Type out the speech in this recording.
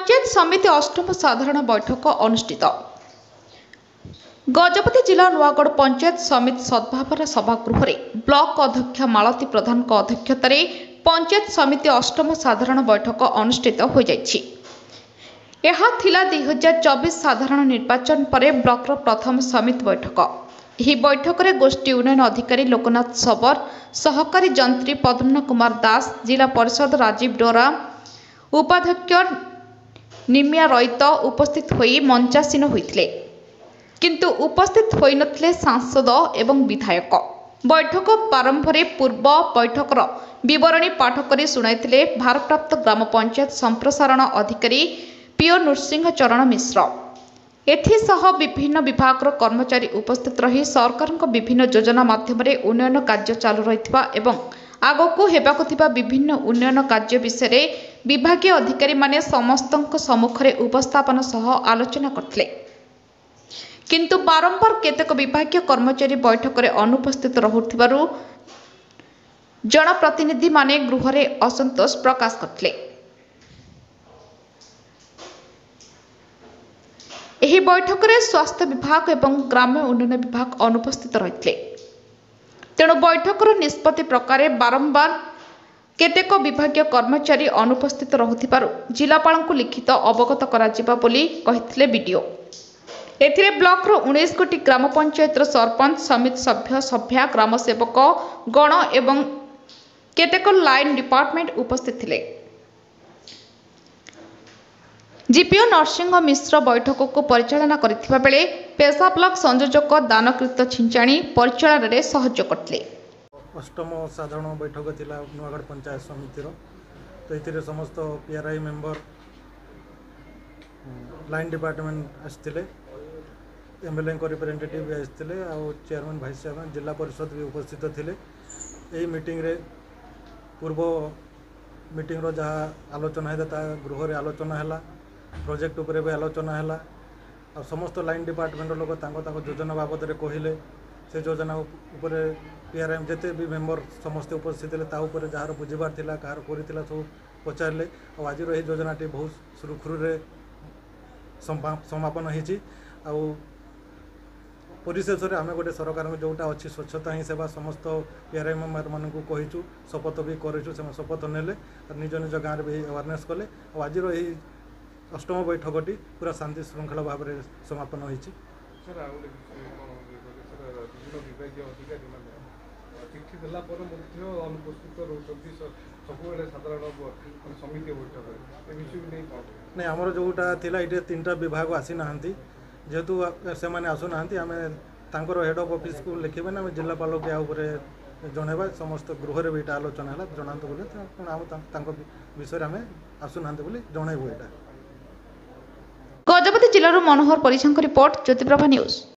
पंचायत समिति अष्टम साधारण बैठक अनुष्ठित। गजपति जिला नुआगढ़ पंचायत समिति सद्भावना सभागृह ब्लॉक अध्यक्ष मालती प्रधान अध्यक्षतार पंचायत समिति अष्टम साधारण बैठक अनुष्ठित हो जाइछि। यह थिला 2024 साधारण निर्वाचन पर ब्लॉक प्रथम समिति बैठक। ଏହି बैठक में गोष्ठी उन्नयन अधिकारी लोकनाथ सबर, सहकारी जंत्री पद्मन कुमार दास, जिला परिषद राजीव डोरा, उपाध्यक्ष निमिया रईत उपस्थित होई मंचासीन होइथिले, किंतु उपस्थित होई नथिले सांसद एवं विधायक। बैठक प्रारंभ पूर्व बैठकर विवरणी पाठ करी सुनाइथिले भारप्राप्त ग्राम पंचायत संप्रसारण अधिकारी पीओ नृसिंह चरण मिश्र। एथिसह विभिन्न विभाग कर्मचारी उपस्थित रही सरकार विभिन्न योजना माध्यम उन्नयन कार्य चालू रहिथिबा एवं आगकू हेबाकु थिबा विभिन्न उन्नयन कार्य विषय विभागीय अधिकारी माने समस्तक सम्मुखरे उपस्थापन सह आलोचना करथिले, किंतु बारंबार केतेक विभागीय कर्मचारी बैठक में अनुपस्थित रहुथिबारु जनप्रतिनिधि माने गृह रे असंतोष प्रकाश करथिले। एही बैठक में स्वास्थ्य विभाग एवं ग्राम्य उन्नयन विभाग अनुपस्थित रहिथिले, तेणु बैठकर निष्पत्ति प्रकार बारंबार केतेक विभागीय कर्मचारी अनुपस्थित रहुथिबारु जिलापाल लिखित अवगत कराजिबा बोली कहिथिले बीडीओ। एथिरे ब्लॉक 19 गोटी ग्राम पंचायत सरपंच, समिति सभ्य, सभ्या, ग्राम सेवक गण एवं केतेक लाइन डिपार्टमेंट उपस्थित थिले। जीपीओ नरसिंह मिश्र बैठक को परिचालना करथिबा बेले पेशा ब्लॉक संयोजक दानकृत छिंचाणी परिचालन रे सहयोग करथिले। अष्टम साधारण बैठक थिला नुआगढ़ पंचायत समिति तो एथिरे समस्त पीआरआई मेंबर, लाइन डिपार्टमेंट आसथिले, एमएलए रिप्रेजेंटेटिव भी आसथिले, आ chairman vice chairman Zila Parishad भी उपस्थित थिले। एही मीटिंग रे पूर्व मीटिंग रो जहा आलोचना है ता गृह रे आलोचना हैला, प्रोजेक्ट उपरे भी आलोचना हैला, आ समस्त लाइन डिपार्टमेंट लोक तांको योजना बाबद रे कहिले से योजना उपरे पीआरएम जेते भी मेंबर समस्त उपस्थित थे ता उपरे जार बुझीबार थिला कार करिथिला सब पचारले। आ आज रही योजनाटी बहुत सुरखुरे समापन होईछि। आ परिशेष आम गोटे सरकार में जोटा अच्छी स्वच्छता ही सेवा समस्त पीआरआई मेंबर मान कहीचु, शपथ भी करूँ से शपथ नेले निज निज गाँव में भी अवेयरनेस कले। आज यही अष्टम बैठकटी पूरा शांति श्रृंखला भाव में समापन होईछि। चिठी देला पर अनुपस्थित रहउछथि सबुबेले साधारण समिति बैठक ए विषय नहीं नहीं आमर जोटा थिला इटे तीनटा विभाग आसी नाहंती, जेहेतु से माने आसु नाहंती आमे तांकर हेड ऑफ ऑफिस को लिखिबे ना जिलापाल के ऊपर जनइबा समस्त गृह रे बेटा आलोचना हला जनांत बोले आम तांको विषय आमे आसु नाहंती बोली जणाइबो एटा। गजपति जिल्लार मनोहर परिसंक रिपोर्ट, ज्योतिप्रभा न्यूज।